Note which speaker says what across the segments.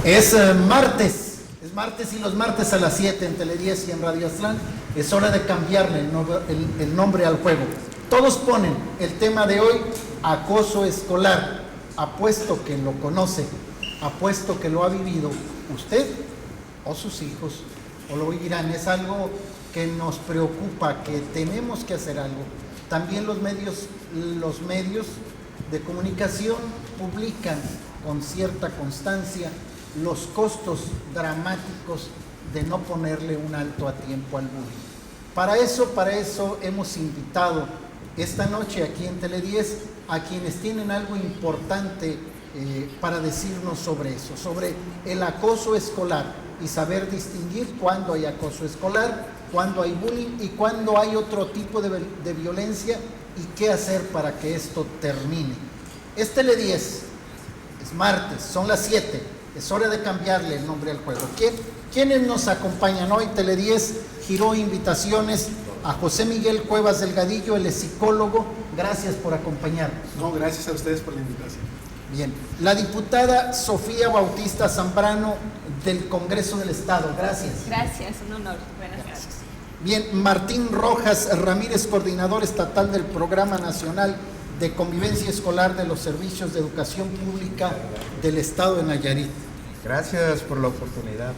Speaker 1: Es martes y los martes a las 7 en Tele10 y en Radio Aztlán es hora de cambiarle el nombre al juego. Todos ponen el tema de hoy, acoso escolar. Apuesto que lo conoce, apuesto que lo ha vivido usted o sus hijos, o lo vivirán. Es algo que nos preocupa, que tenemos que hacer algo. También los medios de comunicación publican con cierta constancia los costos dramáticos de no ponerle un alto a tiempo al bullying. Para eso hemos invitado esta noche aquí en Tele10 a quienes tienen algo importante para decirnos sobre eso, sobre el acoso escolar y saber distinguir cuándo hay acoso escolar, cuándo hay bullying y cuándo hay otro tipo de violencia y qué hacer para que esto termine. Es Tele10, es martes, son las 7, es hora de cambiarle el nombre al juego. ¿Quiénes nos acompañan hoy? Tele10 giró invitaciones a José Miguel Cuevas Delgadillo, él es psicólogo. Gracias por acompañarnos.
Speaker 2: No, gracias a ustedes por la invitación.
Speaker 1: Bien, la diputada Sofía Bautista Zambrano del Congreso del Estado, gracias.
Speaker 3: Gracias, un honor. Buenas tardes.
Speaker 1: Bien, Martín Rojas Ramírez, coordinador estatal del Programa Nacional de Convivencia Escolar de los Servicios de Educación Pública del Estado de Nayarit.
Speaker 4: Gracias por la oportunidad.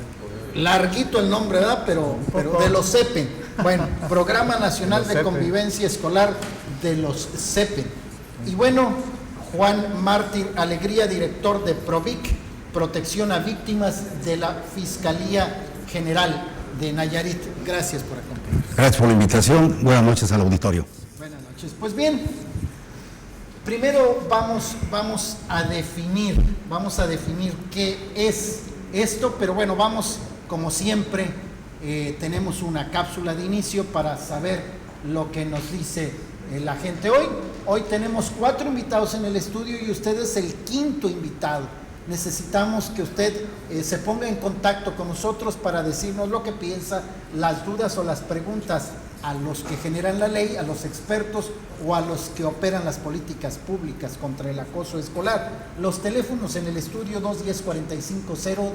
Speaker 1: Larguito el nombre, ¿verdad? Pero de los CEPEN. Bueno, Programa Nacional de Convivencia Escolar de los CEPEN. Y bueno, Juan Martín Alegría, director de PROVIC, Protección a Víctimas de la Fiscalía General de Nayarit. Gracias por acompañarnos.
Speaker 5: Gracias por la invitación. Buenas noches al auditorio.
Speaker 1: Buenas noches. Pues bien, primero vamos a definir qué es esto, pero bueno, vamos, como siempre, tenemos una cápsula de inicio para saber lo que nos dice la gente. Hoy tenemos 4 invitados en el estudio y usted es el 5º invitado. Necesitamos que usted se ponga en contacto con nosotros para decirnos lo que piensa, las dudas o las preguntas a los que generan la ley, a los expertos o a los que operan las políticas públicas contra el acoso escolar. Los teléfonos en el estudio 210-4500,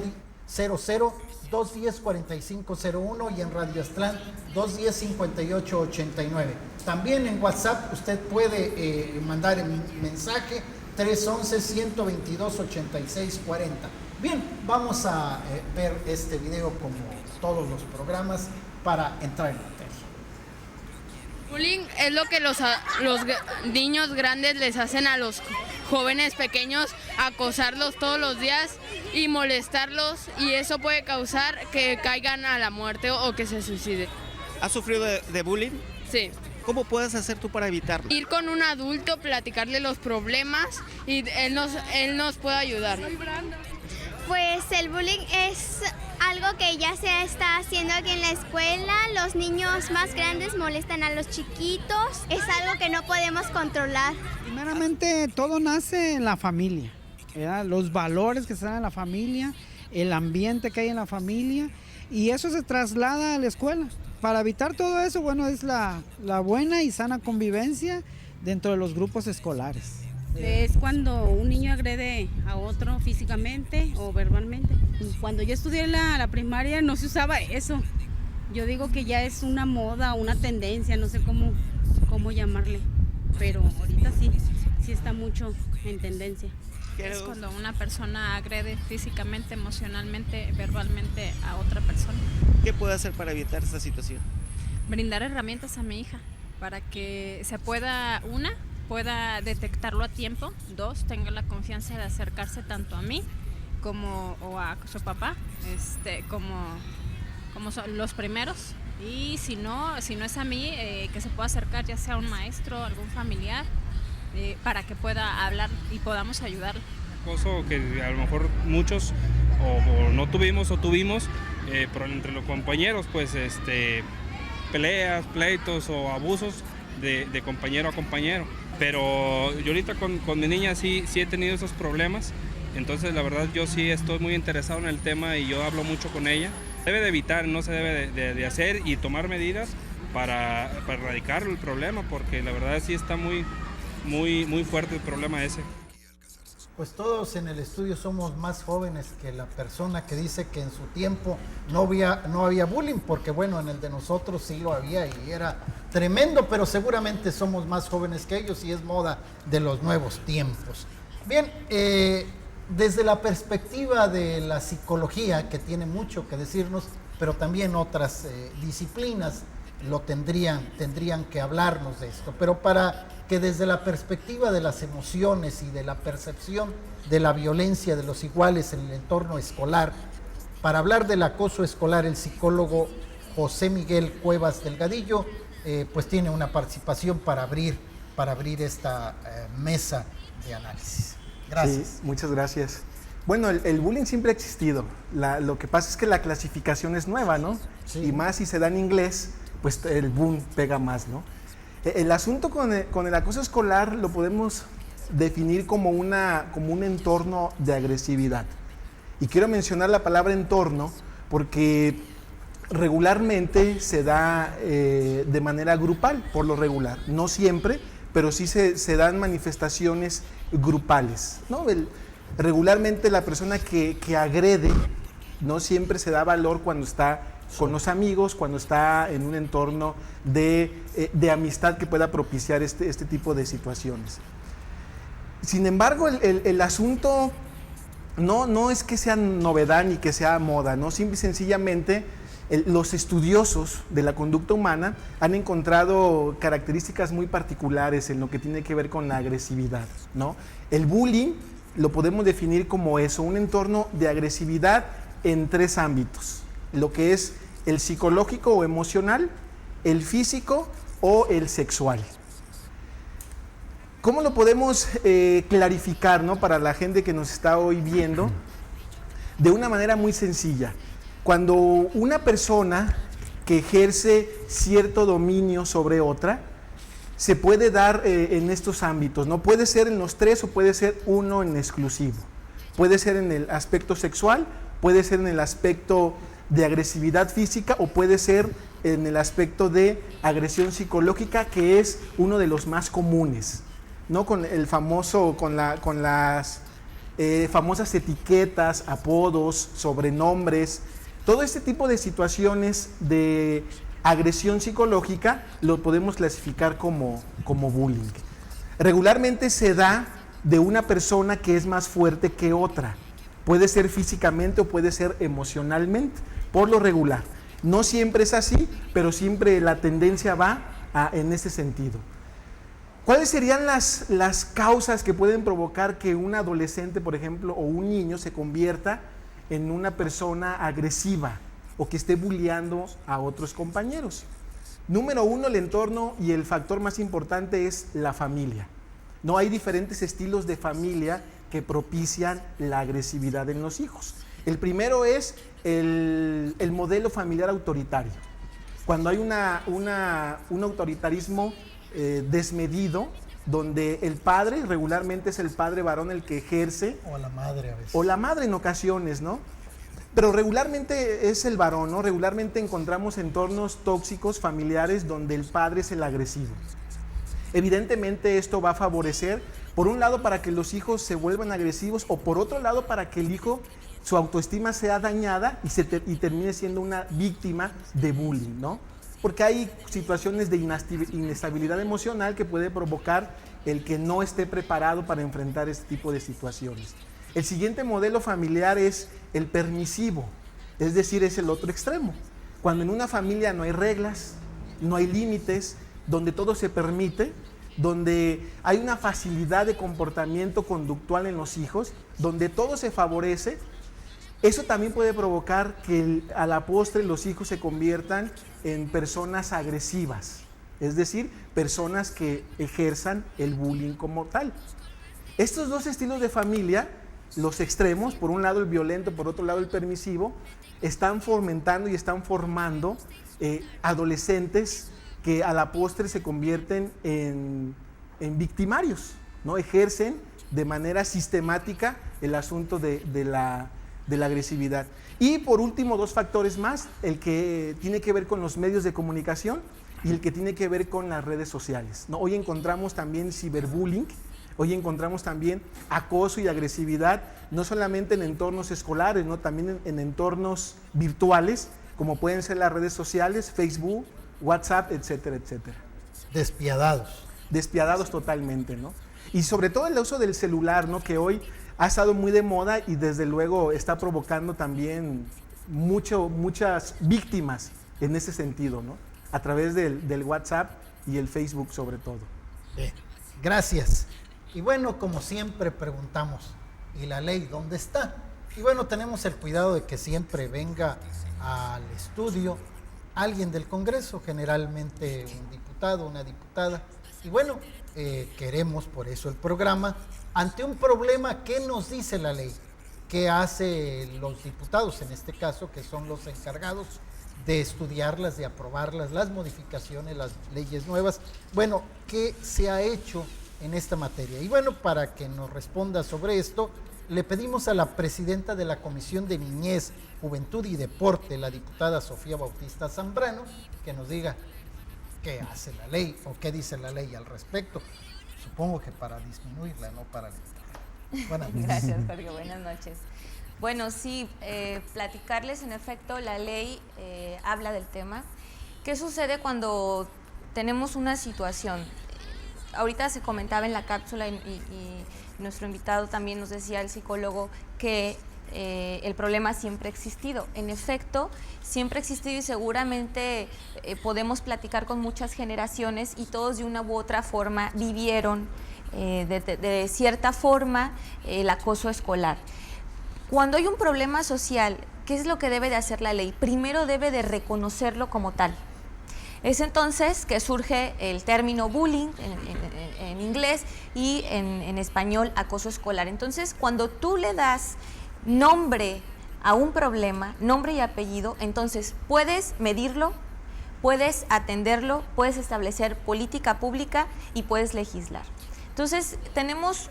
Speaker 1: 210-4501 y en Radio Aztlán 210-5889. También en WhatsApp usted puede mandar un mensaje 311-122-8640. Bien, vamos a ver este video como todos los programas para entrar en materia.
Speaker 6: Bullying es lo que los niños grandes les hacen a los jóvenes pequeños, acosarlos todos los días y molestarlos, y eso puede causar que caigan a la muerte o que se suiciden.
Speaker 7: ¿Has sufrido de bullying?
Speaker 6: Sí.
Speaker 7: ¿Cómo puedes hacer tú para evitarlo?
Speaker 6: Ir con un adulto, platicarle los problemas y él nos puede ayudar.
Speaker 8: Pues el bullying es algo que ya se está haciendo aquí en la escuela. Los niños más grandes molestan a los chiquitos. Es algo que no podemos controlar.
Speaker 9: Primeramente, todo nace en la familia, ¿verdad? Los valores que están en la familia, el ambiente que hay en la familia, y eso se traslada a la escuela. Para evitar todo eso, bueno, es la buena y sana convivencia dentro de los grupos escolares.
Speaker 3: Es cuando un niño agrede a otro físicamente o verbalmente. Cuando yo estudié la primaria no se usaba eso. Yo digo que ya es una moda, una tendencia, no sé cómo llamarle. Pero ahorita sí está mucho en tendencia.
Speaker 10: Es cuando una persona agrede físicamente, emocionalmente, verbalmente a otra persona.
Speaker 7: ¿Qué puedo hacer para evitar esta situación?
Speaker 10: Brindar herramientas a mi hija para que se pueda detectarlo a tiempo. 2, tenga la confianza de acercarse tanto a mí o a su papá, como son los primeros. Y si no es a mí, que se pueda acercar ya sea a un maestro, algún familiar, para que pueda hablar y podamos ayudarle.
Speaker 11: Acoso que a lo mejor muchos o no tuvimos o tuvimos, pero entre los compañeros, pues peleas, pleitos o abusos de compañero a compañero. Pero yo ahorita con mi niña sí he tenido esos problemas, entonces la verdad yo sí estoy muy interesado en el tema y yo hablo mucho con ella. Debe de evitar, no se debe de hacer y tomar medidas para erradicar el problema, porque la verdad sí está muy fuerte el problema ese.
Speaker 1: Pues todos en el estudio somos más jóvenes que la persona que dice que en su tiempo no había bullying, porque bueno, en el de nosotros sí lo había y era tremendo, pero seguramente somos más jóvenes que ellos y es moda de los nuevos tiempos. Bien, desde la perspectiva de la psicología, que tiene mucho que decirnos, pero también otras disciplinas tendrían que hablarnos de esto, pero para que desde la perspectiva de las emociones y de la percepción de la violencia de los iguales en el entorno escolar, para hablar del acoso escolar, el psicólogo José Miguel Cuevas Delgadillo pues tiene una participación para abrir esta mesa de análisis. Gracias.
Speaker 2: Sí, muchas gracias. Bueno, el bullying siempre ha existido. Lo que pasa es que la clasificación es nueva, ¿no? Sí. Y más si se da en inglés, pues el boom pega más, ¿no? El asunto con el acoso escolar lo podemos definir como un entorno de agresividad. Y quiero mencionar la palabra entorno porque regularmente se da de manera grupal, por lo regular. No siempre, pero sí se dan manifestaciones grupales, ¿no? Regularmente la persona que agrede no siempre se da valor cuando está con los amigos, cuando está en un entorno de amistad que pueda propiciar este tipo de situaciones. Sin embargo, el asunto no es que sea novedad ni que sea moda, ¿no? Simple y sencillamente los estudiosos de la conducta humana han encontrado características muy particulares en lo que tiene que ver con la agresividad, ¿no? El bullying lo podemos definir como eso, un entorno de agresividad en tres ámbitos: lo que es el psicológico o emocional, el físico o el sexual. ¿Cómo lo podemos clarificar, ¿no? Para la gente que nos está hoy viendo? De una manera muy sencilla. Cuando una persona que ejerce cierto dominio sobre otra, se puede dar en estos ámbitos, ¿no? Puede ser en los tres o puede ser uno en exclusivo. Puede ser en el aspecto sexual, puede ser en el aspecto de agresividad física o puede ser en el aspecto de agresión psicológica, que es uno de los más comunes, ¿no? Con las famosas etiquetas, apodos, sobrenombres, todo este tipo de situaciones de agresión psicológica lo podemos clasificar como bullying. Regularmente se da de una persona que es más fuerte que otra. Puede ser físicamente o puede ser emocionalmente, por lo regular. No siempre es así, pero siempre la tendencia va en ese sentido. ¿Cuáles serían las causas que pueden provocar que un adolescente, por ejemplo, o un niño se convierta en una persona agresiva o que esté bulleando a otros compañeros? Número uno, el entorno, y el factor más importante es la familia. No hay diferentes estilos de familia que propician la agresividad en los hijos. El primero es el modelo familiar autoritario. Cuando hay un autoritarismo desmedido, donde el padre, regularmente es el padre varón el que ejerce.
Speaker 1: O la madre a veces.
Speaker 2: O la madre en ocasiones, ¿no? Pero regularmente es el varón, ¿no? Regularmente encontramos entornos tóxicos familiares donde el padre es el agresivo. Evidentemente esto va a favorecer, por un lado, para que los hijos se vuelvan agresivos, o por otro lado, para que el hijo, su autoestima sea dañada y termine siendo una víctima de bullying, ¿no? Porque hay situaciones de inestabilidad emocional que puede provocar el que no esté preparado para enfrentar este tipo de situaciones. El siguiente modelo familiar es el permisivo, es decir, es el otro extremo. Cuando en una familia no hay reglas, no hay límites, donde todo se permite, donde hay una facilidad de comportamiento conductual en los hijos, donde todo se favorece, eso también puede provocar que a la postre los hijos se conviertan en personas agresivas, es decir, personas que ejerzan el bullying como tal. Estos dos estilos de familia, los extremos, por un lado el violento, por otro lado el permisivo, están fomentando y están formando adolescentes que a la postre se convierten en victimarios, ¿no? Ejercen de manera sistemática el asunto de la agresividad. Y por último, dos factores más: el que tiene que ver con los medios de comunicación y el que tiene que ver con las redes sociales, ¿no? Hoy encontramos también ciberbullying, Hoy encontramos también acoso y agresividad, no solamente en entornos escolares, ¿no? También en entornos virtuales, como pueden ser las redes sociales, Facebook, WhatsApp, etcétera, etcétera.
Speaker 1: Despiadados.
Speaker 2: Despiadados totalmente, ¿no? Y sobre todo el uso del celular, ¿no? Que hoy ha estado muy de moda y desde luego está provocando también muchas víctimas en ese sentido, ¿no? A través del WhatsApp y el Facebook sobre todo.
Speaker 1: Bien, gracias. Y bueno, como siempre preguntamos, ¿y la ley dónde está? Y bueno, tenemos el cuidado de que siempre venga al estudio alguien del Congreso, generalmente un diputado, una diputada. Y bueno, queremos por eso el programa. Ante un problema, ¿qué nos dice la ley? ¿Qué hacen los diputados, en este caso, que son los encargados de estudiarlas, de aprobarlas, las modificaciones, las leyes nuevas? Bueno, ¿qué se ha hecho en esta materia? Y bueno, para que nos responda sobre esto, le pedimos a la presidenta de la Comisión de Niñez, Juventud y Deporte, la diputada Sofía Bautista Zambrano, que nos diga qué hace la ley o qué dice la ley al respecto. Supongo que para disminuirla, no para aumentarla.
Speaker 12: Gracias, Jorge. Buenas noches. Bueno, sí, platicarles, en efecto, la ley habla del tema. ¿Qué sucede cuando tenemos una situación? Ahorita se comentaba en la cápsula y nuestro invitado también nos decía, el psicólogo, que el problema siempre ha existido. En efecto, siempre ha existido y seguramente podemos platicar con muchas generaciones y todos de una u otra forma vivieron de cierta forma el acoso escolar. Cuando hay un problema social, ¿qué es lo que debe de hacer la ley? Primero debe de reconocerlo como tal. Es entonces que surge el término bullying en inglés y en español acoso escolar. Entonces, cuando tú le das nombre a un problema, nombre y apellido, entonces puedes medirlo, puedes atenderlo, puedes establecer política pública y puedes legislar. Entonces, tenemos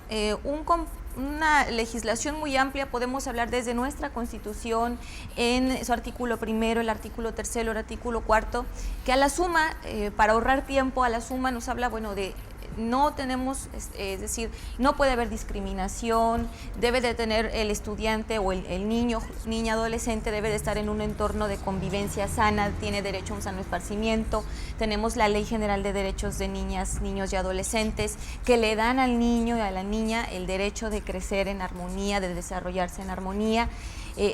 Speaker 12: una legislación muy amplia, podemos hablar desde nuestra Constitución, en su artículo primero, el artículo tercero, el artículo cuarto, que a la suma, para ahorrar tiempo, a la suma nos habla, bueno, de no tenemos, es decir, no puede haber discriminación, debe de tener el estudiante o el niño, niña, adolescente, debe de estar en un entorno de convivencia sana, tiene derecho a un sano esparcimiento. Tenemos la Ley General de Derechos de Niñas, Niños y Adolescentes, que le dan al niño y a la niña el derecho de crecer en armonía, de desarrollarse en armonía.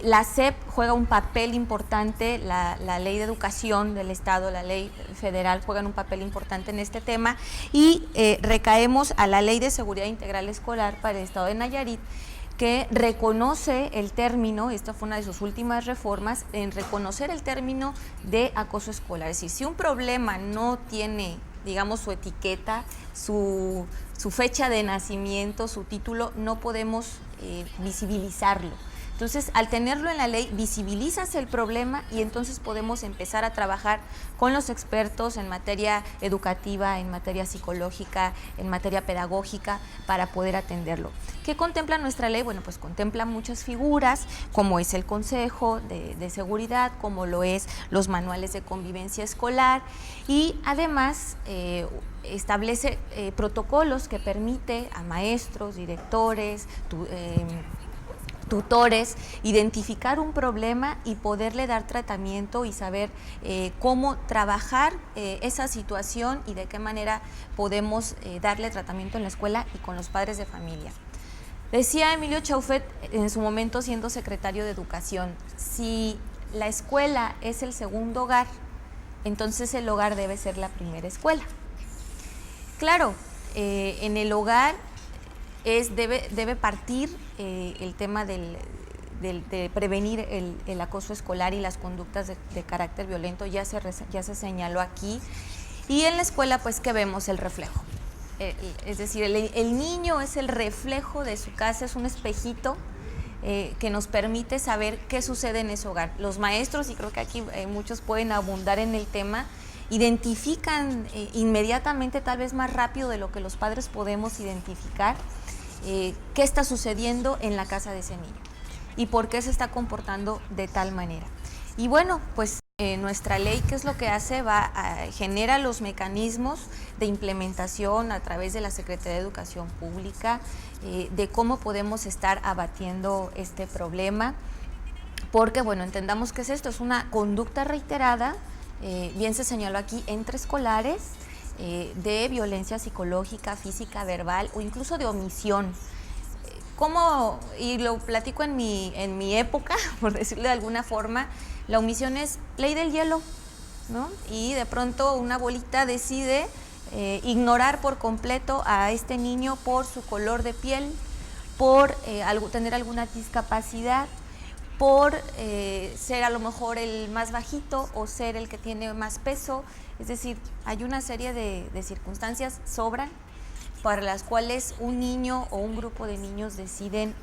Speaker 12: La SEP juega un papel importante, la Ley de Educación del Estado, la Ley Federal juegan un papel importante en este tema y recaemos a la Ley de Seguridad Integral Escolar para el Estado de Nayarit, que reconoce el término, esta fue una de sus últimas reformas, en reconocer el término de acoso escolar. Es decir, si un problema no tiene, digamos, su etiqueta, su fecha de nacimiento, su título, no podemos visibilizarlo. Entonces, al tenerlo en la ley, visibilizas el problema y entonces podemos empezar a trabajar con los expertos en materia educativa, en materia psicológica, en materia pedagógica, para poder atenderlo. ¿Qué contempla nuestra ley? Bueno, pues contempla muchas figuras, como es el Consejo de Seguridad, como lo es los manuales de convivencia escolar y además establece protocolos que permite a maestros, directores, tutores, identificar un problema y poderle dar tratamiento y saber cómo trabajar esa situación y de qué manera podemos darle tratamiento en la escuela y con los padres de familia. Decía Emilio Chaufet en su momento siendo secretario de Educación, si la escuela es el segundo hogar, entonces el hogar debe ser la primera escuela. Claro, en el hogar debe partir el tema de prevenir el acoso escolar y las conductas de carácter violento, ya se señaló aquí. Y en la escuela, pues, ¿qué vemos? El reflejo. Es decir, el niño es el reflejo de su casa, es un espejito que nos permite saber qué sucede en ese hogar. Los maestros, y creo que aquí muchos pueden abundar en el tema, identifican inmediatamente, tal vez más rápido de lo que los padres podemos identificar, qué está sucediendo en la casa de ese niño y por qué se está comportando de tal manera. Y bueno, pues nuestra ley, ¿qué es lo que hace? Genera los mecanismos de implementación a través de la Secretaría de Educación Pública, de cómo podemos estar abatiendo este problema, porque, bueno, entendamos que esto es una conducta reiterada, bien se señaló aquí, entre escolares, de violencia psicológica, física, verbal o incluso de omisión. ¿Cómo? Y lo platico en mi época, por decirlo de alguna forma, la omisión es ley del hielo, ¿no? Y de pronto una abuelita decide ignorar por completo a este niño por su color de piel, por tener alguna discapacidad, por ser a lo mejor el más bajito o ser el que tiene más peso. Es decir, hay una serie de circunstancias sobran para las cuales un niño o un grupo de niños deciden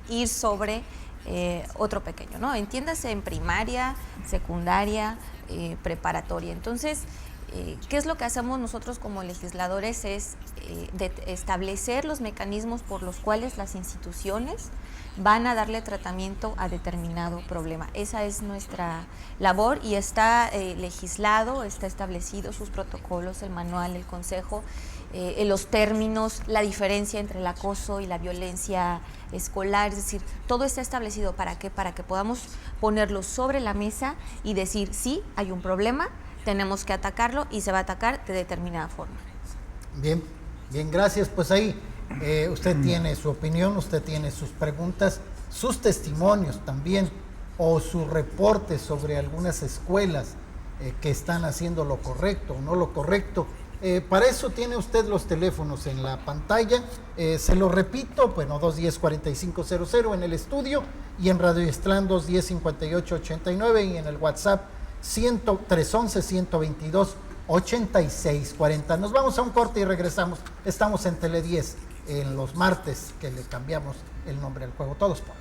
Speaker 12: ir sobre otro pequeño, ¿no? Entiéndase en primaria, secundaria, preparatoria. Entonces, ¿qué es lo que hacemos nosotros como legisladores? Es establecer los mecanismos por los cuales las instituciones van a darle tratamiento a determinado problema. Esa es nuestra labor y está legislado, está establecido sus protocolos, el manual, el consejo, los términos, la diferencia entre el acoso y la violencia escolar, es decir, todo está establecido. ¿Para qué? Para que podamos ponerlo sobre la mesa y decir, sí, hay un problema, tenemos que atacarlo y se va a atacar de determinada forma.
Speaker 1: Bien, gracias. Pues ahí usted tiene su opinión, usted tiene sus preguntas, sus testimonios también, o su reporte sobre algunas escuelas que están haciendo lo correcto o no lo correcto. Para eso tiene usted los teléfonos en la pantalla, se lo repito, bueno, 210-4500 en el estudio y en Radio Ixtlán 210-5889 y en el WhatsApp 311-122-8640. Nos vamos a un corte y regresamos. Estamos en Tele 10 en los martes que le cambiamos el nombre al juego. Todos por.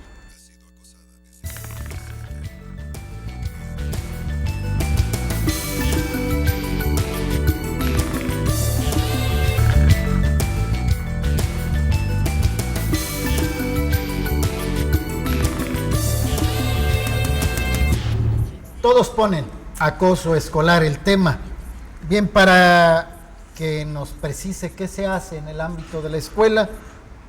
Speaker 1: Todos ponen acoso escolar el tema. Bien, para que nos precise qué se hace en el ámbito de la escuela,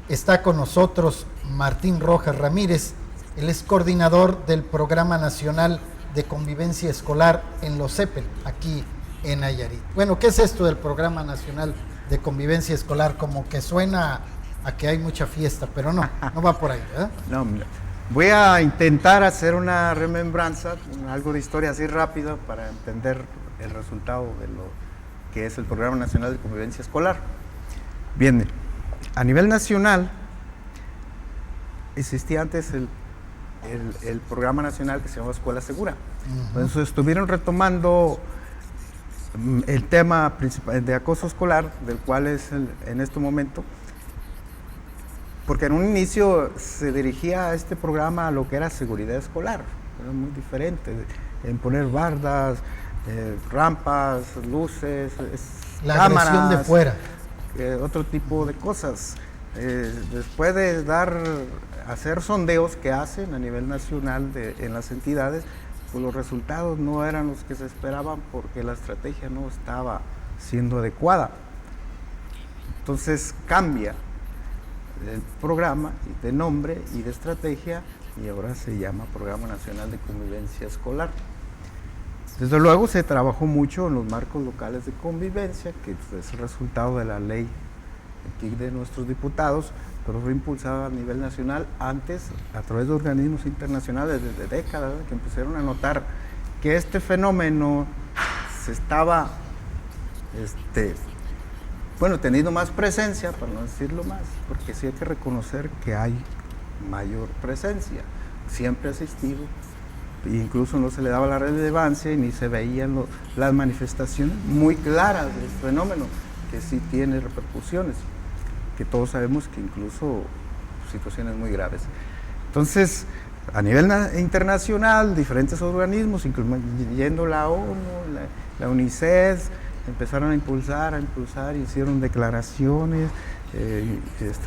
Speaker 1: está con nosotros Martín Rojas Ramírez. Él es coordinador del Programa Nacional de Convivencia Escolar en los CEPEL, aquí en Nayarit. Bueno, ¿qué es esto del Programa Nacional de Convivencia Escolar? Como que suena a que hay mucha fiesta, pero no va por ahí, ¿verdad?
Speaker 4: No, voy a intentar hacer una remembranza, algo de historia así rápido para entender el resultado de lo que es el Programa Nacional de Convivencia Escolar. Bien, a nivel nacional existía antes el Programa Nacional que se llamaba Escuela Segura. Entonces estuvieron retomando el tema principal de acoso escolar, del cual es en este momento, porque en un inicio se dirigía a este programa a lo que era seguridad escolar, era muy diferente, en poner bardas, rampas, luces,
Speaker 1: la
Speaker 4: cámaras,
Speaker 1: agresión de fuera,
Speaker 4: otro tipo de cosas. Después de hacer sondeos que hacen a nivel nacional en las entidades, pues los resultados no eran los que se esperaban porque la estrategia no estaba siendo adecuada. Entonces cambia el programa de nombre y de estrategia y ahora se llama Programa Nacional de Convivencia Escolar. Desde luego se trabajó mucho en los marcos locales de convivencia, que es el resultado de la ley aquí de nuestros diputados, pero fue impulsada a nivel nacional antes a través de organismos internacionales desde décadas, que empezaron a notar que este fenómeno se estaba teniendo más presencia, para no decirlo más, porque sí hay que reconocer que hay mayor presencia, siempre ha existido, e incluso no se le daba la relevancia y ni se veían las manifestaciones muy claras del fenómeno, que sí tiene repercusiones, que todos sabemos que incluso situaciones muy graves. Entonces, a nivel internacional, diferentes organismos, incluyendo la ONU, la UNICEF, empezaron a impulsar, hicieron declaraciones,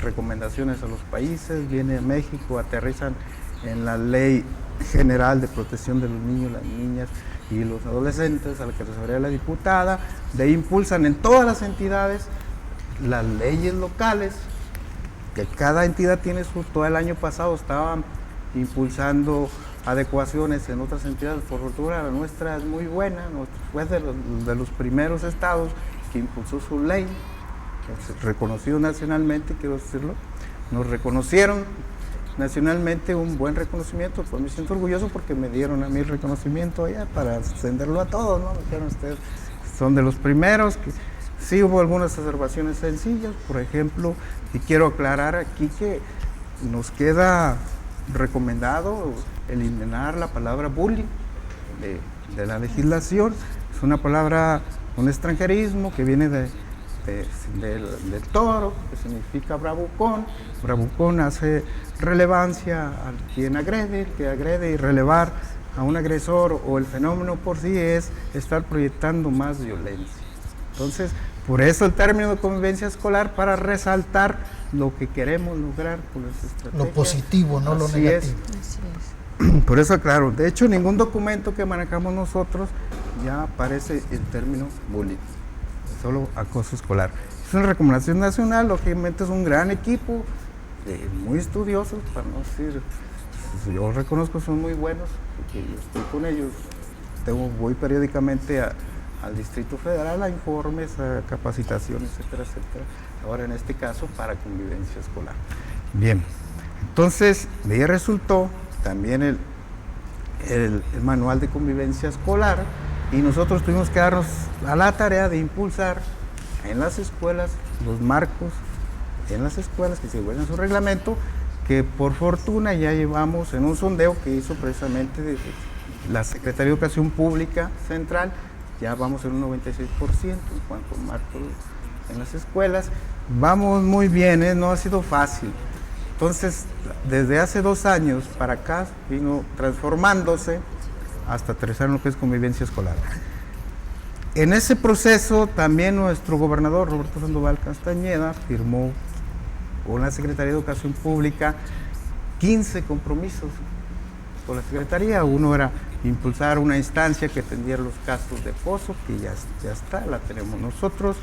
Speaker 4: recomendaciones a los países, viene a México, aterrizan en la Ley General de Protección de los Niños y las Niñas, y los adolescentes, a la que refería la diputada. De ahí impulsan en todas las entidades las leyes locales, que cada entidad tiene todo el año pasado estaban impulsando adecuaciones en otras entidades. Por fortuna la nuestra es muy buena, fue de los primeros estados que impulsó su ley, reconocido nacionalmente, quiero decirlo. Nos reconocieron nacionalmente, un buen reconocimiento, pues me siento orgulloso porque me dieron a mí el reconocimiento allá para extenderlo a todos, ¿no? Me dijeron, ustedes son de los primeros. Que sí hubo algunas observaciones sencillas, por ejemplo, y quiero aclarar aquí que nos queda recomendado eliminar la palabra bullying de la legislación. Es una palabra, un extranjerismo que viene del toro, que significa bravucón. Bravucón hace relevancia a quien agrede, el que agrede, y relevar a un agresor o el fenómeno por sí es estar proyectando más violencia. Entonces, por eso el término de convivencia escolar, para resaltar lo que queremos lograr con las estrategias.
Speaker 1: Lo positivo, no lo negativo.
Speaker 4: Así es. Por eso, claro, de hecho, ningún documento que manejamos nosotros ya aparece el término bullying, solo acoso escolar. Es una recomendación nacional, lógicamente es un gran equipo, muy estudiosos, para no decir, yo reconozco que son muy buenos, porque yo estoy con ellos, voy periódicamente al Distrito Federal a informes, a capacitaciones, etcétera, etcétera. Ahora en este caso para convivencia escolar. Bien, entonces de ahí resultó también el manual de convivencia escolar, y nosotros tuvimos que darnos a la tarea de impulsar en las escuelas los marcos, en las escuelas que se vuelvan su reglamento, que por fortuna ya llevamos en un sondeo que hizo precisamente de la Secretaría de Educación Pública Central. Ya vamos en un 96% en cuanto a marcos en las escuelas. Vamos muy bien, no ha sido fácil. Entonces, desde hace 2 años para acá vino transformándose hasta aterrizar en lo que es convivencia escolar. En ese proceso también nuestro gobernador Roberto Sandoval Castañeda firmó con la Secretaría de Educación Pública 15 compromisos con la Secretaría. Uno era impulsar una instancia que atendiera los casos de acoso, que ya está, la tenemos nosotros,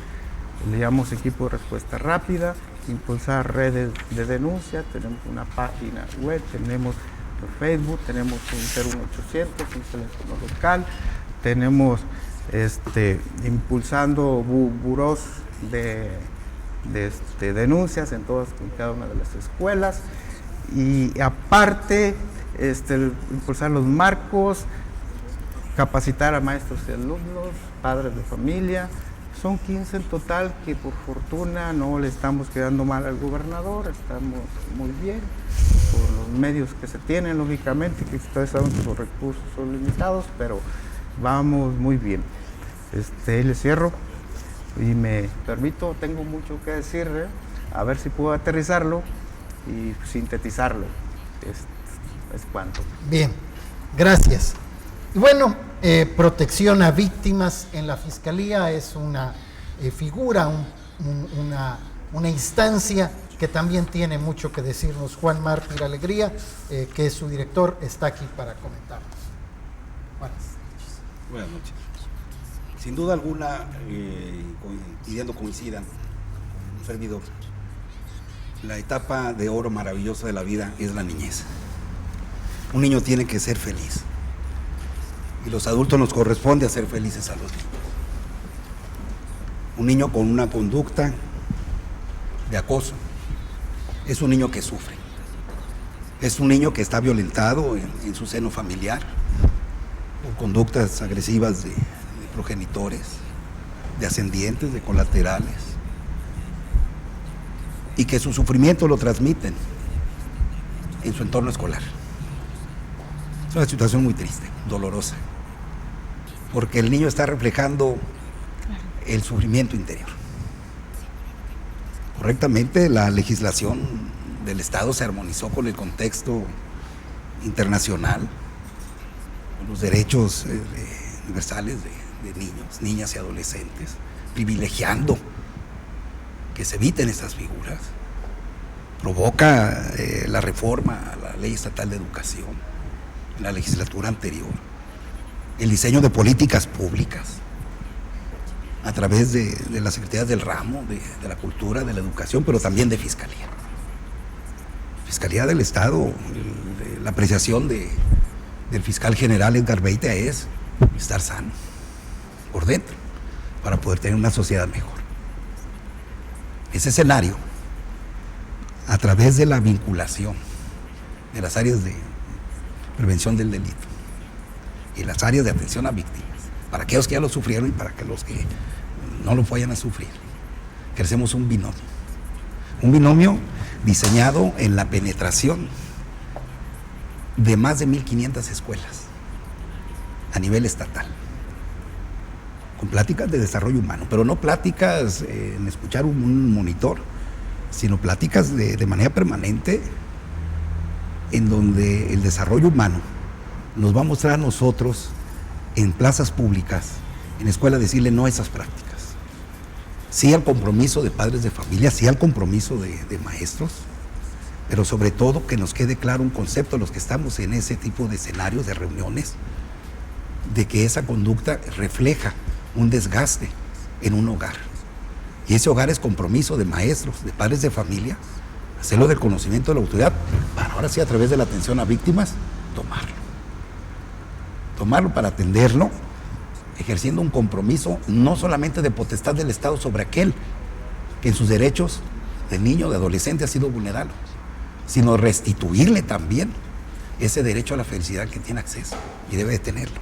Speaker 4: le llamamos equipo de respuesta rápida, impulsar redes de denuncia, tenemos una página web, tenemos Facebook, tenemos un 01800, un teléfono local, tenemos impulsando burós de denuncias en cada una de las escuelas, y aparte impulsar los marcos, capacitar a maestros y alumnos, padres de familia. Son 15 en total, que por fortuna no le estamos quedando mal al gobernador, estamos muy bien, por los medios que se tienen, lógicamente, que ustedes saben que los recursos son limitados, pero vamos muy bien. Le cierro y me permito, tengo mucho que decir, a ver si puedo aterrizarlo y sintetizarlo. Es cuanto.
Speaker 1: Bien, gracias. Y bueno, protección a víctimas en la Fiscalía es una figura, una instancia que también tiene mucho que decirnos. Juan Mártir Alegría, que es su director, está aquí para comentarnos.
Speaker 5: Buenas noches. Sin duda alguna, pidiendo coincidan, un servidor, la etapa de oro maravillosa de la vida es la niñez. Un niño tiene que ser feliz, y los adultos nos corresponde hacer felices a los niños. Un niño con una conducta de acoso es un niño que sufre, es un niño que está violentado en su seno familiar por conductas agresivas de progenitores, de ascendientes, de colaterales, y que su sufrimiento lo transmiten en su entorno escolar. Es una situación muy triste, dolorosa, porque el niño está reflejando el sufrimiento interior. Correctamente, la legislación del Estado se armonizó con el contexto internacional, con los derechos universales de niños, niñas y adolescentes, privilegiando que se eviten estas figuras. Provoca la reforma a la Ley Estatal de Educación en la legislatura anterior, el diseño de políticas públicas a través de las secretarías del ramo, de la cultura, de la educación, pero también de Fiscalía. Fiscalía del Estado, la apreciación del fiscal general Edgar Beitia es estar sano por dentro para poder tener una sociedad mejor. Ese escenario, a través de la vinculación de las áreas de prevención del delito y las áreas de atención a víctimas, para aquellos que ya lo sufrieron y para que los que no lo vayan a sufrir, crecemos un binomio diseñado en la penetración de más de 1,500 escuelas a nivel estatal, con pláticas de desarrollo humano, pero no pláticas en escuchar un monitor, sino pláticas de manera permanente, en donde el desarrollo humano nos va a mostrar a nosotros en plazas públicas, en escuelas, decirle no a esas prácticas. Sí al compromiso de padres de familia, sí al compromiso de maestros, pero sobre todo que nos quede claro un concepto a los que estamos en ese tipo de escenarios, de reuniones, de que esa conducta refleja un desgaste en un hogar. Y ese hogar es compromiso de maestros, de padres de familia, hacerlo del conocimiento de la autoridad, para ahora sí a través de la atención a víctimas, tomarlo para atenderlo, ejerciendo un compromiso no solamente de potestad del Estado sobre aquel que en sus derechos de niño, de adolescente ha sido vulnerado, sino restituirle también ese derecho a la felicidad que tiene acceso y debe de tenerlo.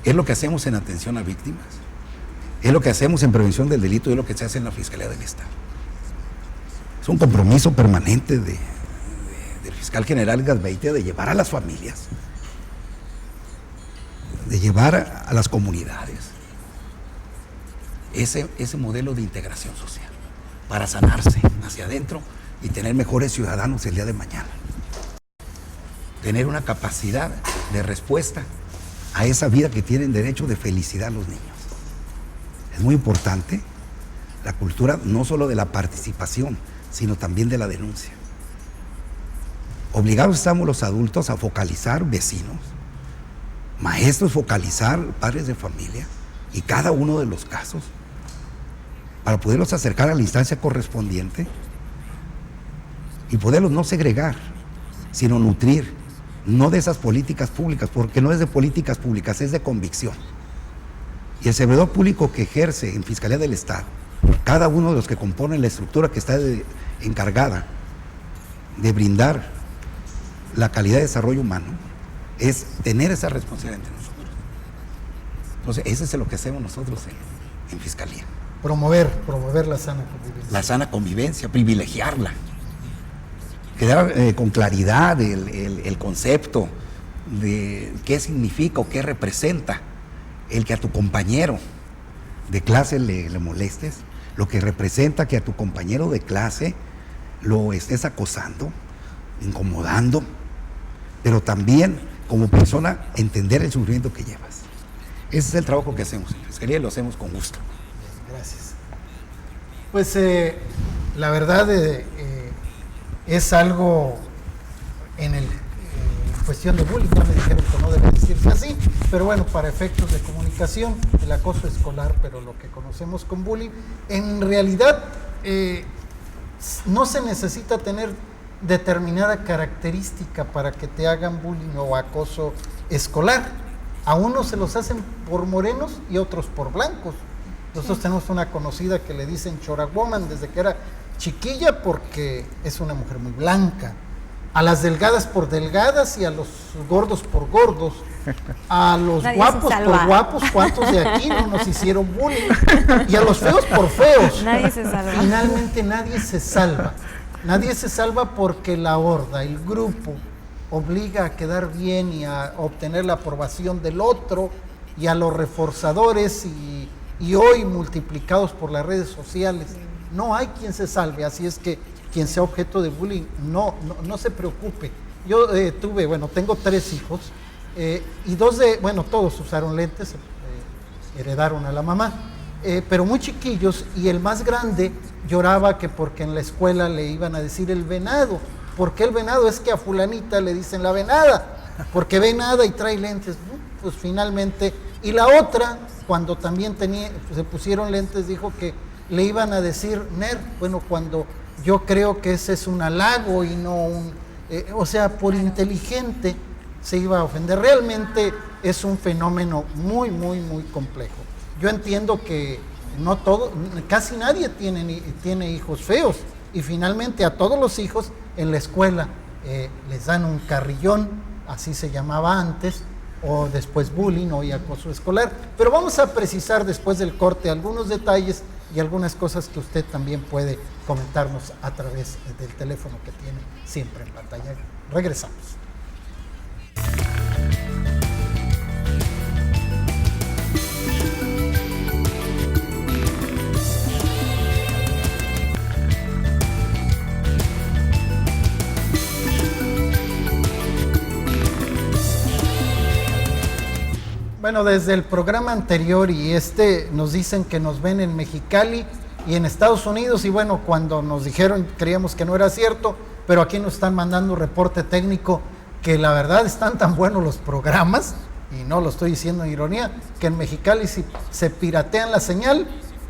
Speaker 5: Es lo que hacemos en atención a víctimas, es lo que hacemos en prevención del delito y es lo que se hace en la Fiscalía del Estado. Es un compromiso permanente del fiscal general Edgar Beitia de llevar a las familias, de llevar a las comunidades ese modelo de integración social para sanarse hacia adentro y tener mejores ciudadanos el día de mañana. Tener una capacidad de respuesta a esa vida que tienen derecho de felicidad los niños. Es muy importante la cultura no solo de la participación, sino también de la denuncia. Obligados estamos los adultos a focalizar vecinos, maestros focalizar padres de familia y cada uno de los casos para poderlos acercar a la instancia correspondiente y poderlos no segregar, sino nutrir, no de esas políticas públicas, porque no es de políticas públicas, es de convicción. Y el servidor público que ejerce en Fiscalía del Estado, cada uno de los que componen la estructura que está encargada de brindar la calidad de desarrollo humano, es tener esa responsabilidad entre nosotros. Entonces, eso es lo que hacemos nosotros en Fiscalía.
Speaker 1: Promover la sana convivencia.
Speaker 5: La sana convivencia, privilegiarla. Quedar con claridad el concepto de qué significa o qué representa el que a tu compañero de clase le molestes, lo que representa que a tu compañero de clase lo estés acosando, incomodando, pero también como persona entender el sufrimiento que llevas. Ese es el trabajo que hacemos en Fiscalía y lo hacemos con gusto.
Speaker 1: Gracias. Pues la verdad es algo en cuestión de bullying, ya me dijeron que no debe decirse así, pero bueno, para efectos de comunicación, el acoso escolar, pero lo que conocemos con bullying, en realidad no se necesita tener determinada característica para que te hagan bullying o acoso escolar. A unos se los hacen por morenos y otros por blancos. Nosotros tenemos una conocida que le dicen Chora Woman desde que era chiquilla porque es una mujer muy blanca. A las delgadas por delgadas y a los gordos por gordos. A los guapos por guapos, ¿cuántos de aquí no nos hicieron bullying? Y a los feos por feos.
Speaker 12: Nadie se salva.
Speaker 1: Finalmente nadie se salva. Nadie se salva porque la horda, el grupo, obliga a quedar bien y a obtener la aprobación del otro, y a los reforzadores y hoy multiplicados por las redes sociales. No hay quien se salve, así es que quien sea objeto de bullying, no se preocupe. Yo tengo 3 hijos y todos usaron lentes, heredaron a la mamá, pero muy chiquillos, y el más grande lloraba que porque en la escuela le iban a decir el venado. ¿Por qué el venado? Es que a fulanita le dicen la venada, porque ve nada y trae lentes. pues finalmente, y la otra, cuando también se pusieron lentes, dijo que le iban a decir nerd, bueno, cuando yo creo que ese es un halago y no o sea, por inteligente se iba a ofender. Realmente es un fenómeno muy, muy, muy complejo. Yo entiendo que no casi nadie tiene hijos feos, y finalmente a todos los hijos en la escuela les dan un carrillón, así se llamaba antes, o después bullying, hoy acoso escolar. Pero vamos a precisar después del corte algunos detalles y algunas cosas que usted también puede comentarnos a través del teléfono que tiene siempre en pantalla. Regresamos. Bueno, desde el programa anterior y nos dicen que nos ven en Mexicali y en Estados Unidos, y bueno, cuando nos dijeron creíamos que no era cierto, pero aquí nos están mandando un reporte técnico que la verdad están tan buenos los programas, y no lo estoy diciendo en ironía, que en Mexicali se piratean la señal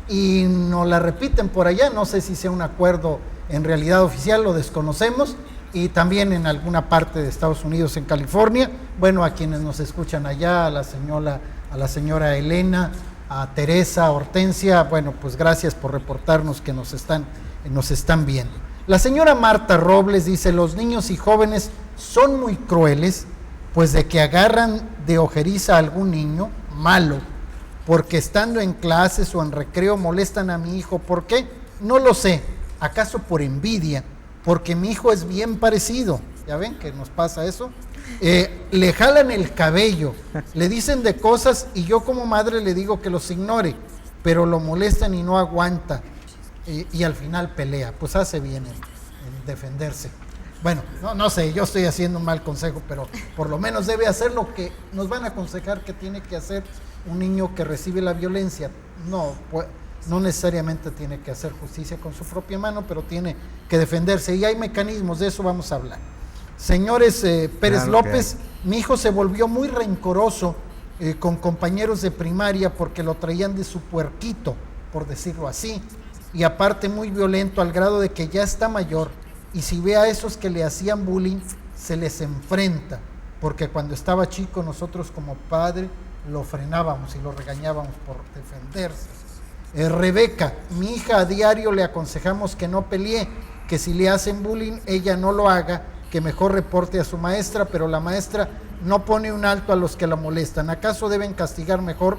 Speaker 1: y nos la repiten por allá. No sé si sea un acuerdo en realidad oficial, lo desconocemos, y también en alguna parte de Estados Unidos, en California. Bueno, a quienes nos escuchan allá, a la señora Elena, a Teresa, a Hortensia, bueno, pues gracias por reportarnos que nos están viendo. La señora Marta Robles dice: los niños y jóvenes son muy crueles, pues de que agarran de ojeriza a algún niño, malo, porque estando en clases o en recreo molestan a mi hijo. ¿Por qué? No lo sé. ¿Acaso por envidia? Porque mi hijo es bien parecido. ¿Ya ven que nos pasa eso? Le jalan el cabello, le dicen de cosas, y yo como madre le digo que los ignore, pero lo molestan y no aguanta, y al final pelea. Pues hace bien en defenderse. Bueno, no sé, yo estoy haciendo un mal consejo, pero por lo menos debe hacer lo que nos van a aconsejar que tiene que hacer un niño que recibe la violencia. No necesariamente tiene que hacer justicia con su propia mano, pero tiene que defenderse, y hay mecanismos, de eso vamos a hablar. Señores, Pérez
Speaker 4: claro,
Speaker 1: López, mi hijo se volvió muy rencoroso con compañeros de primaria porque lo traían de su puerquito, por decirlo así, y aparte muy violento al grado de que ya está mayor, y si ve a esos que le hacían bullying, se les enfrenta, porque cuando estaba chico nosotros como padre lo frenábamos y lo regañábamos por defenderse. Rebeca, mi hija a diario le aconsejamos que no pelee, que si le hacen bullying ella no lo haga, que mejor reporte a su maestra, pero la maestra no pone un alto a los que la molestan. ¿Acaso deben castigar mejor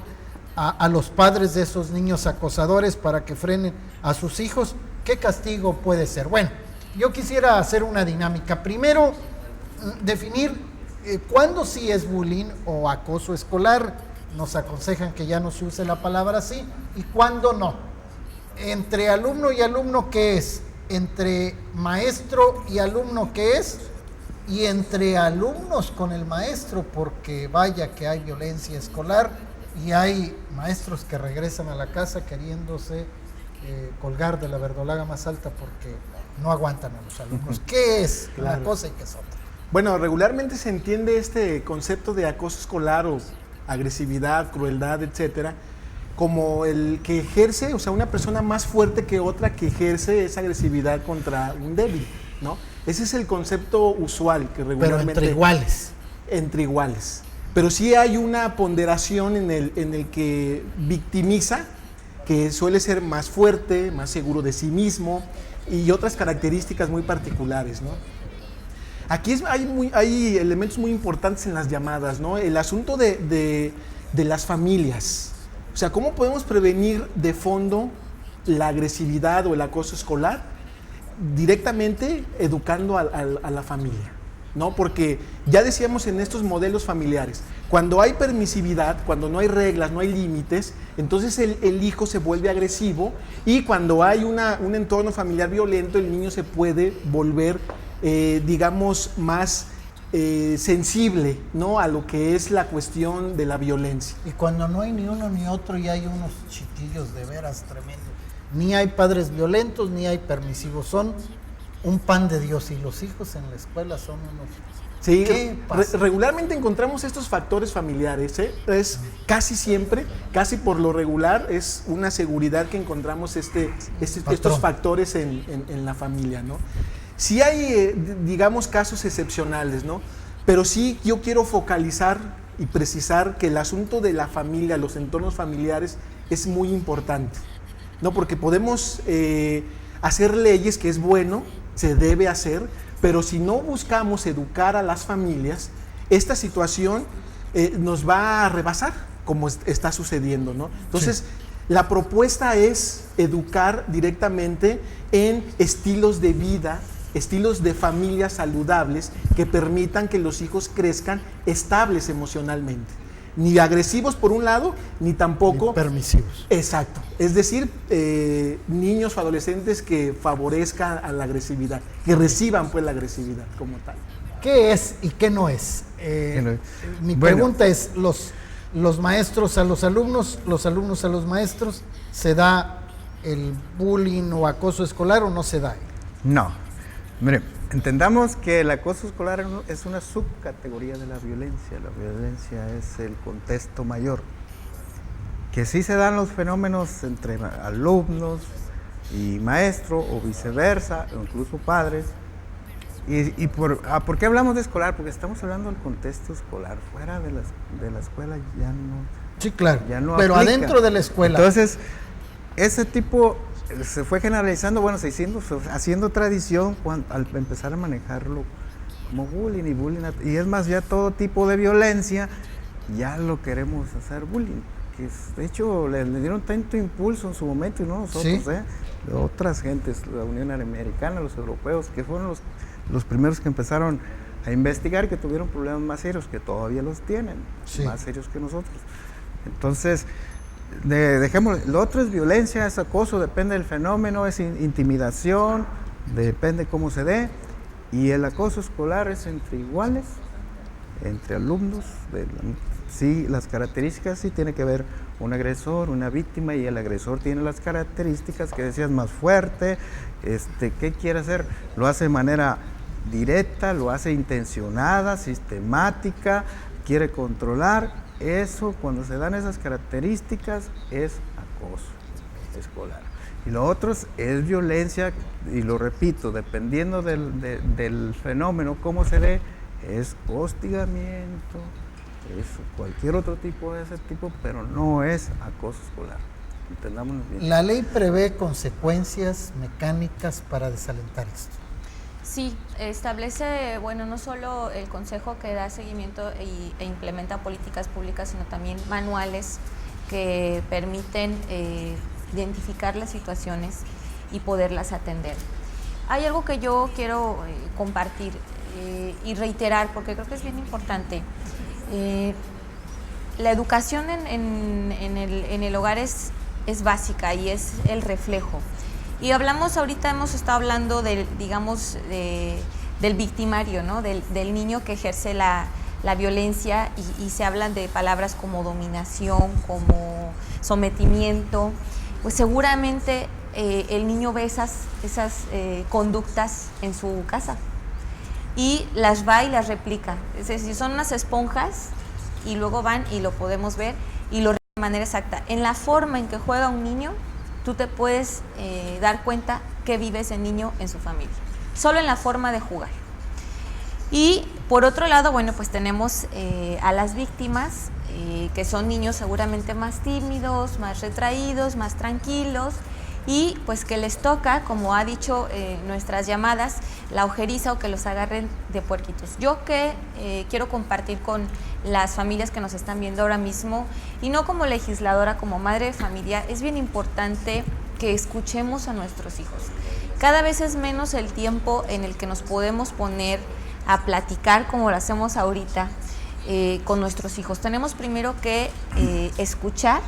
Speaker 1: a los padres de esos niños acosadores para que frenen a sus hijos? ¿Qué castigo puede ser? Bueno, yo quisiera hacer una dinámica. Primero, definir cuándo sí es bullying o acoso escolar. Nos aconsejan que ya no se use la palabra así, y cuándo no. Entre alumno y alumno, ¿qué es? Entre maestro y alumno, ¿qué es? Y entre alumnos con el maestro, porque vaya que hay violencia escolar y hay maestros que regresan a la casa queriéndose colgar de la verdolaga más alta porque no aguantan a los alumnos. ¿Qué es una cosa y qué es otra?
Speaker 2: Bueno, regularmente se entiende este concepto de acoso escolar o agresividad, crueldad, etcétera, como el que ejerce, o sea, una persona más fuerte que otra que ejerce esa agresividad contra un débil, ¿no? Ese es el concepto usual que regularmente...
Speaker 1: Pero entre iguales.
Speaker 2: Entre iguales. Pero sí hay una ponderación en el que victimiza, que suele ser más fuerte, más seguro de sí mismo, y otras características muy particulares, ¿no? Aquí hay elementos muy importantes en las llamadas, ¿no? El asunto de las familias. O sea, ¿cómo podemos prevenir de fondo la agresividad o el acoso escolar? Directamente educando a la familia, ¿no? Porque ya decíamos en estos modelos familiares, cuando hay permisividad, cuando no hay reglas, no hay límites, entonces el hijo se vuelve agresivo, y cuando hay un entorno familiar violento, el niño se puede volver, digamos, más sensible, ¿no?, a lo que es la cuestión de la violencia.
Speaker 1: Y cuando no hay ni uno ni otro, y hay unos chiquillos de veras tremendos. Ni hay padres violentos, ni hay permisivos. Son un pan de Dios, y los hijos en la escuela son unos
Speaker 2: Sí,
Speaker 1: ¿Qué pasa?
Speaker 2: regularmente encontramos estos factores familiares, ¿eh? Es casi siempre, casi por lo regular, es una seguridad que encontramos estos factores en la familia, ¿no? Sí hay, digamos, casos excepcionales, ¿no? Pero sí yo quiero focalizar y precisar que el asunto de la familia, los entornos familiares, es muy importante, ¿no? Porque podemos hacer leyes, que es bueno, se debe hacer, pero si no buscamos educar a las familias, esta situación nos va a rebasar, como está sucediendo, ¿no? Entonces, la propuesta es educar directamente en estilos de vida, estilos de familias saludables que permitan que los hijos crezcan estables emocionalmente. Ni agresivos por un lado, ni tampoco...
Speaker 1: Ni permisivos.
Speaker 2: Exacto. Es decir, niños o adolescentes que favorezcan a la agresividad, que reciban pues la agresividad como tal.
Speaker 1: ¿Qué es y qué no es? Mi pregunta es, los maestros a los alumnos a los maestros, ¿se da el bullying o acoso escolar o no se da?
Speaker 4: No. Mire, entendamos que el acoso escolar es una subcategoría de la violencia. La violencia es el contexto mayor. Que sí se dan los fenómenos entre alumnos y maestro o viceversa, o incluso padres. ¿Por qué hablamos de escolar? Porque estamos hablando del contexto escolar. Fuera de la escuela ya no.
Speaker 1: Sí, claro.
Speaker 4: Ya no
Speaker 1: pero
Speaker 4: aplica.
Speaker 1: adentro de la escuela.
Speaker 4: Entonces, ese tipo se fue generalizando, bueno, haciendo tradición al empezar a manejarlo como bullying. Y es más, ya todo tipo de violencia ya lo queremos hacer bullying. De hecho, le dieron tanto impulso en su momento, y no nosotros,
Speaker 1: ¿sí?
Speaker 4: Otras gentes, la Unión Americana, los europeos, que fueron los primeros que empezaron a investigar, que tuvieron problemas más serios, que todavía los tienen, sí, más serios que nosotros. Entonces, dejémoslo. Lo otro es violencia, es acoso, depende del fenómeno, es intimidación, depende cómo se dé. Y el acoso escolar es entre iguales, entre alumnos. Sí, las características sí tiene que ver un agresor, una víctima, y el agresor tiene las características que decías, más fuerte. ¿Qué quiere hacer? Lo hace de manera directa, lo hace intencionada, sistemática, quiere controlar. Eso, cuando se dan esas características, es acoso escolar. Y lo otro es violencia, y lo repito, dependiendo del fenómeno, cómo se dé, es hostigamiento, es cualquier otro tipo de ese tipo, pero no es acoso escolar. Entendámonos bien.
Speaker 1: ¿La ley prevé consecuencias mecánicas para desalentar esto?
Speaker 12: Sí, establece, bueno, no solo el consejo que da seguimiento e implementa políticas públicas, sino también manuales que permiten identificar las situaciones y poderlas atender. Hay algo que yo quiero compartir y reiterar, porque creo que es bien importante. La educación en el hogar es básica y es el reflejo. Y hemos estado hablando del victimario, ¿no? Del niño que ejerce la violencia, y se hablan de palabras como dominación, como sometimiento. Pues seguramente el niño ve esas conductas en su casa y las va y las replica. Es decir, son unas esponjas y luego van y lo podemos ver y lo de manera exacta. En la forma en que juega un niño, tú te puedes dar cuenta que vive ese niño en su familia, solo en la forma de jugar. Y por otro lado, bueno, pues tenemos a las víctimas, que son niños seguramente más tímidos, más retraídos, más tranquilos, y pues que les toca, como ha dicho nuestras llamadas, la ojeriza o que los agarren de puerquitos. Yo que quiero compartir con las familias que nos están viendo ahora mismo, y no como legisladora, como madre de familia, es bien importante que escuchemos a nuestros hijos. Cada vez es menos el tiempo en el que nos podemos poner a platicar como lo hacemos ahorita con nuestros hijos. Tenemos primero que escuchar,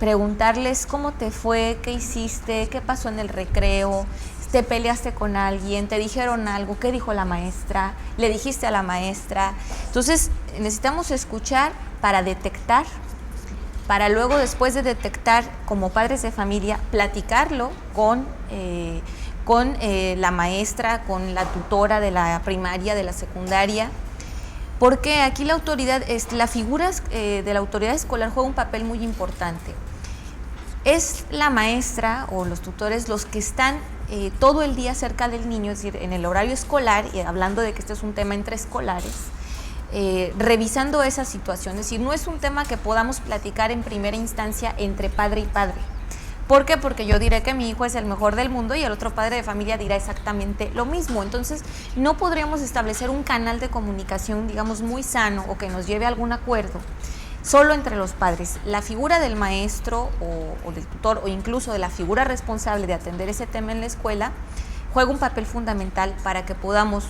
Speaker 12: preguntarles cómo te fue, qué hiciste, qué pasó en el recreo, te peleaste con alguien, te dijeron algo, qué dijo la maestra, le dijiste a la maestra. Entonces necesitamos escuchar para detectar, para luego, después de detectar, como padres de familia, platicarlo con la maestra, con la tutora de la primaria, de la secundaria, Porque aquí la autoridad, la figura de la autoridad escolar juega un papel muy importante. Es la maestra o los tutores los que están todo el día cerca del niño, es decir, en el horario escolar, y hablando de que este es un tema entre escolares, revisando esa situación. Es decir, no es un tema que podamos platicar en primera instancia entre padre y padre. ¿Por qué? Porque yo diré que mi hijo es el mejor del mundo y el otro padre de familia dirá exactamente lo mismo. Entonces, no podríamos establecer un canal de comunicación, digamos, muy sano o que nos lleve a algún acuerdo solo entre los padres. La figura del maestro o del tutor o incluso de la figura responsable de atender ese tema en la escuela juega un papel fundamental para que podamos,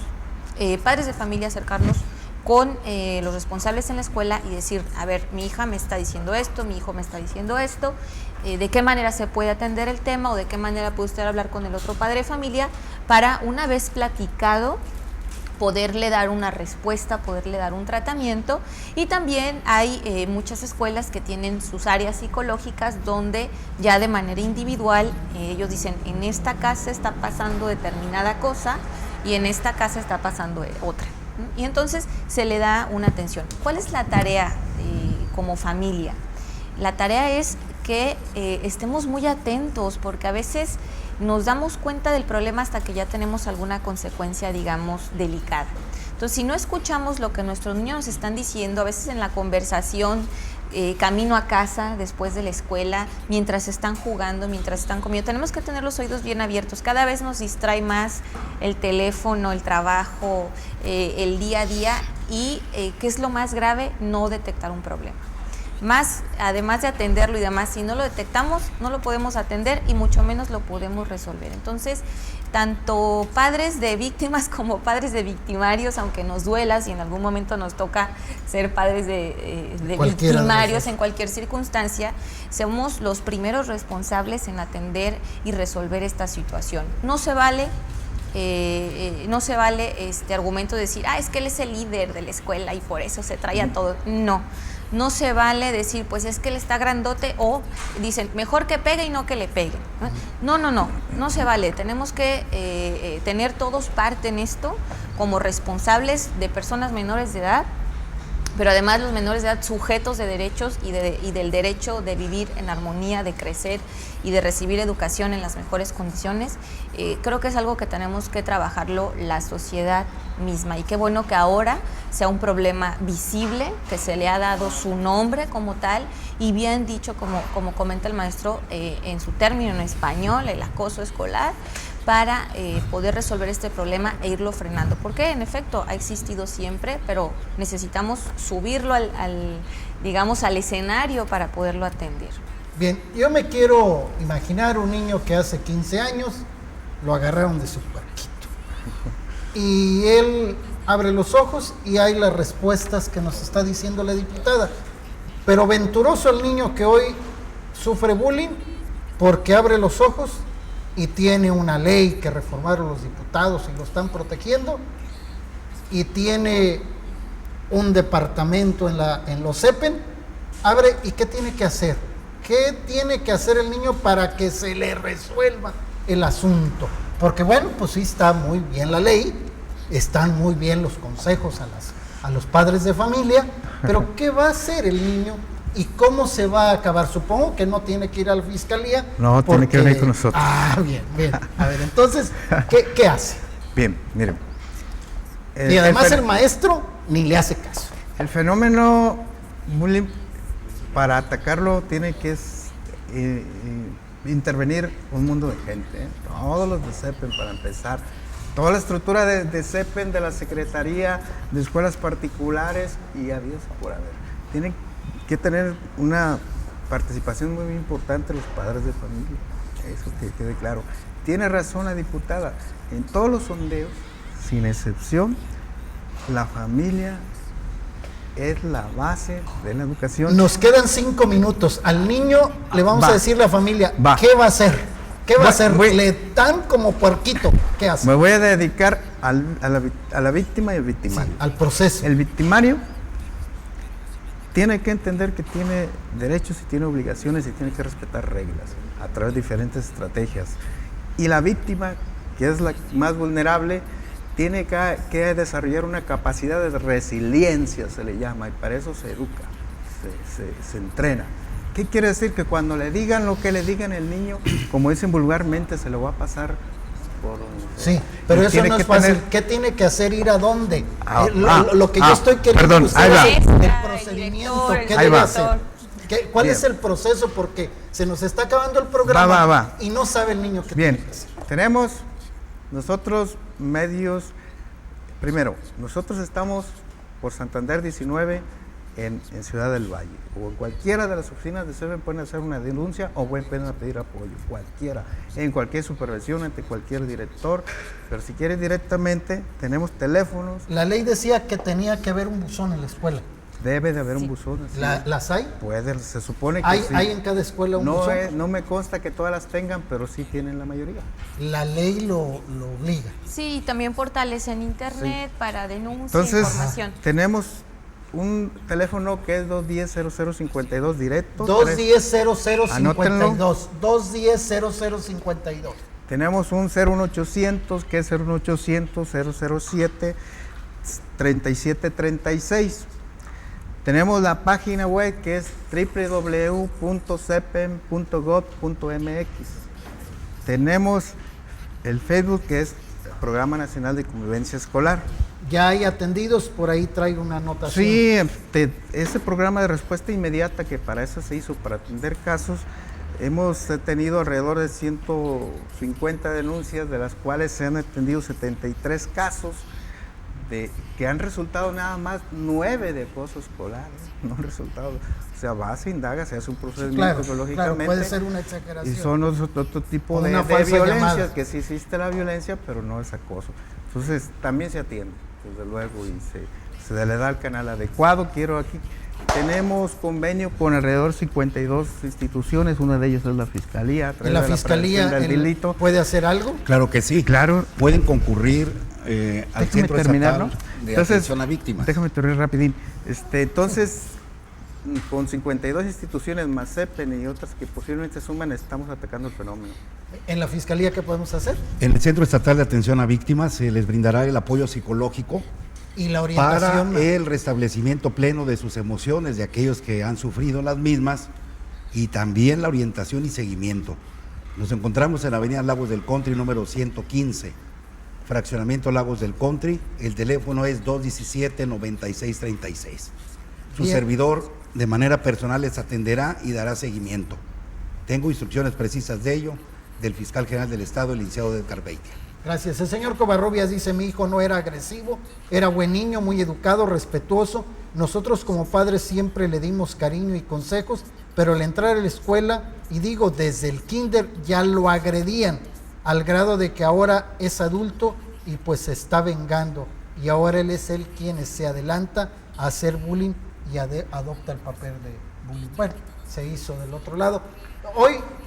Speaker 12: padres de familia, acercarnos con los responsables en la escuela y decir, a ver, mi hija me está diciendo esto, mi hijo me está diciendo esto, de qué manera se puede atender el tema o de qué manera puede usted hablar con el otro padre de familia para, una vez platicado, poderle dar una respuesta, poderle dar un tratamiento. Y también hay muchas escuelas que tienen sus áreas psicológicas donde ya de manera individual ellos dicen, en esta casa está pasando determinada cosa y en esta casa está pasando otra. Y entonces se le da una atención. ¿Cuál es la tarea como familia? La tarea es que estemos muy atentos, porque a veces nos damos cuenta del problema hasta que ya tenemos alguna consecuencia, digamos, delicada. Entonces, si no escuchamos lo que nuestros niños nos están diciendo, a veces en la conversación, camino a casa, después de la escuela, mientras están jugando, mientras están comiendo, tenemos que tener los oídos bien abiertos. Cada vez nos distrae más el teléfono, el trabajo, el día a día y, ¿qué es lo más grave? No detectar un problema. Más, además de atenderlo y demás, si no lo detectamos, no lo podemos atender y mucho menos lo podemos resolver. Entonces, tanto padres de víctimas como padres de victimarios, aunque nos duela, si en algún momento nos toca ser padres de victimarios en cualquier circunstancia, somos los primeros responsables en atender y resolver esta situación. No se vale este argumento de decir, es que él es el líder de la escuela y por eso se trae a todo. No se vale decir, pues es que él está grandote, o dicen, mejor que pegue y no que le peguen. No se vale. Tenemos que tener todos parte en esto como responsables de personas menores de edad, pero además los menores de edad sujetos de derechos y del derecho de vivir en armonía, de crecer y de recibir educación en las mejores condiciones. Creo que es algo que tenemos que trabajarlo la sociedad misma, y qué bueno que ahora sea un problema visible, que se le ha dado su nombre como tal y bien dicho, como comenta el maestro, en su término en español, el acoso escolar, para poder resolver este problema e irlo frenando, porque en efecto ha existido siempre, pero necesitamos subirlo al escenario para poderlo atender.
Speaker 1: Bien, yo me quiero imaginar un niño que hace 15 años lo agarraron de su puerquito y él abre los ojos y hay las respuestas que nos está diciendo la diputada, pero venturoso el niño que hoy sufre bullying porque abre los ojos y tiene una ley que reformaron los diputados y lo están protegiendo, y tiene un departamento en los CEPEN, abre, ¿y qué tiene que hacer? ¿Qué tiene que hacer el niño para que se le resuelva el asunto? Porque bueno, pues sí está muy bien la ley, están muy bien los consejos a los padres de familia, pero ¿qué va a hacer el niño? ¿Y cómo se va a acabar? Supongo que no tiene que ir a la fiscalía.
Speaker 4: No, tiene que venir con nosotros.
Speaker 1: Bien. A ver, entonces, ¿qué hace?
Speaker 4: Bien, miren.
Speaker 1: Y además el maestro ni le hace caso.
Speaker 4: El fenómeno bullying, para atacarlo, tiene que intervenir un mundo de gente. Todos los de CEPEN, para empezar. Toda la estructura de CEPEN, de la Secretaría, de escuelas particulares y adiós por haber. Tienen que tener una participación muy importante los padres de familia, eso que quede claro. Tiene razón la diputada, en todos los sondeos, sin excepción, la familia es la base de la educación.
Speaker 1: Nos quedan 5 minutos, al niño le vamos a decir a la familia, ¿qué va a hacer? ¿Qué va a hacer? Le dan como puerquito, ¿qué hace?
Speaker 4: Me voy a dedicar a la víctima y al victimario.
Speaker 1: Sí, al proceso.
Speaker 4: El victimario tiene que entender que tiene derechos y tiene obligaciones y tiene que respetar reglas a través de diferentes estrategias. Y la víctima, que es la más vulnerable, tiene que desarrollar una capacidad de resiliencia, se le llama, y para eso se educa, se entrena. ¿Qué quiere decir? Que cuando le digan lo que le digan, el niño, como dicen vulgarmente, se lo va a pasar por...
Speaker 1: Sí, pero eso no es fácil. ¿Qué tiene que hacer? ¿Ir a dónde? Lo que yo estoy queriendo
Speaker 4: perdón,
Speaker 1: usted es el procedimiento. ¿Qué debe hacer? ¿Cuál es el proceso? Porque se nos está acabando el programa y no sabe el niño qué tiene que hacer.
Speaker 4: Tenemos nosotros medios. Primero, nosotros estamos por Santander 19 en Ciudad del Valle, o en cualquiera de las oficinas de SEBEN pueden hacer una denuncia o pueden pedir apoyo, cualquiera, en cualquier supervisión, ante cualquier director, pero si quieren directamente, tenemos teléfonos.
Speaker 1: La ley decía que tenía que haber un buzón en la escuela.
Speaker 4: Debe de haber un buzón. Sí.
Speaker 1: ¿Las hay?
Speaker 4: Se supone que sí.
Speaker 1: ¿Hay en cada escuela un buzón?
Speaker 4: No me consta que todas las tengan, pero sí tienen la mayoría.
Speaker 1: La ley lo obliga.
Speaker 12: Sí, también portales en internet para denuncia,
Speaker 4: entonces,
Speaker 12: información.
Speaker 4: Tenemos un teléfono que es 210-0052 directo.
Speaker 1: 210-0052. 210-0052.
Speaker 4: Tenemos un 01800 que es 01800-007-3736. Tenemos la página web que es www.sepen.gov.mx. Tenemos el Facebook que es Programa Nacional de Convivencia Escolar.
Speaker 1: ¿Ya hay atendidos? Por ahí traigo una anotación.
Speaker 4: Sí, ese programa de respuesta inmediata que para eso se hizo, para atender casos, hemos tenido alrededor de 150 denuncias, de las cuales se han atendido 73 casos, que han resultado nada más 9 de acoso escolar, no han resultado, o sea, se indaga, se hace un procedimiento lógicamente. Claro,
Speaker 1: puede ser una exageración.
Speaker 4: Y son otro tipo de violencia, que sí existe la violencia, pero no es acoso. Entonces, también se atiende, desde luego, y se le da el canal adecuado. Tenemos convenio con alrededor de 52 instituciones, una de ellas es la Fiscalía.
Speaker 1: ¿Y la Fiscalía puede hacer algo?
Speaker 5: Claro que sí.
Speaker 4: Claro.
Speaker 5: Pueden concurrir al Centro Estatal de Atención a Víctimas.
Speaker 4: Déjame terminar rapidín. Entonces, con 52 instituciones más CEPEN y otras que posiblemente suman, estamos atacando el fenómeno.
Speaker 1: ¿En la Fiscalía qué podemos hacer?
Speaker 5: En el Centro Estatal de Atención a Víctimas se les brindará el apoyo psicológico
Speaker 1: y la orientación
Speaker 5: para el restablecimiento pleno de sus emociones, de aquellos que han sufrido las mismas, y también la orientación y seguimiento. Nos encontramos en la avenida Lagos del Country número 115, fraccionamiento Lagos del Country. El teléfono es 217-9636. Su servidor de manera personal les atenderá y dará seguimiento. Tengo instrucciones precisas de ello del fiscal general del Estado, el licenciado Edgar Beitia.
Speaker 1: Gracias. El señor Covarrubias dice: mi hijo no era agresivo, era buen niño, muy educado, respetuoso. Nosotros como padres siempre le dimos cariño y consejos, pero al entrar a la escuela, y digo desde el kinder, ya lo agredían, al grado de que ahora es adulto y pues se está vengando. Y ahora él es quien se adelanta a hacer bullying y adopta el papel de bullying. Bueno, se hizo del otro lado.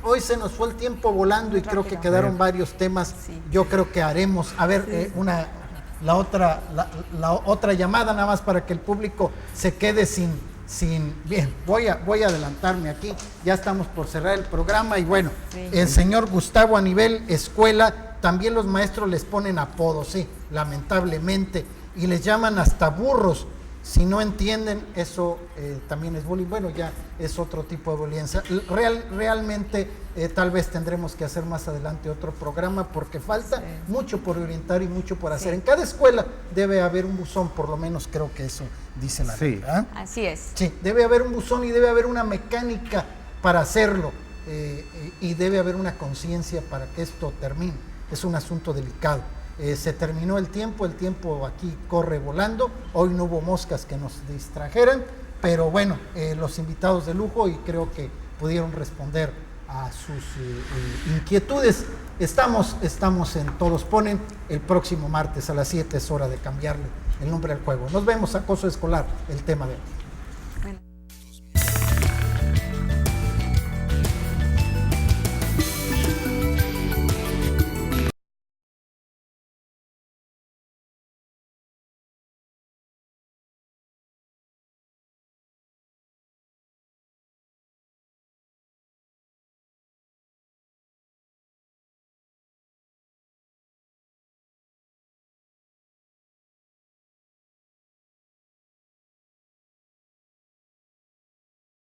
Speaker 1: Hoy se nos fue el tiempo volando y creo que quedaron varios temas. Yo creo que haremos, a ver, la otra llamada, nada más para que el público se quede sin bien, voy a adelantarme aquí, ya estamos por cerrar el programa. Y bueno, el señor Gustavo, a nivel escuela, también los maestros les ponen apodos, sí, lamentablemente, y les llaman hasta burros. Si no entienden, eso también es bullying. Bueno, ya es otro tipo de violencia. Realmente tal vez tendremos que hacer más adelante otro programa, porque falta mucho por orientar y mucho por hacer. En cada escuela debe haber un buzón, por lo menos creo que eso dice la ley.
Speaker 12: Así es.
Speaker 1: Sí, debe haber un buzón y debe haber una mecánica para hacerlo, y debe haber una conciencia para que esto termine. Es un asunto delicado. Se terminó el tiempo aquí corre volando. Hoy no hubo moscas que nos distrajeran, pero bueno, los invitados de lujo, y creo que pudieron responder a sus inquietudes. Estamos en Todos Ponen. El próximo martes a las 7 es hora de cambiarle el nombre al juego. Nos vemos. Acoso escolar, el tema de hoy.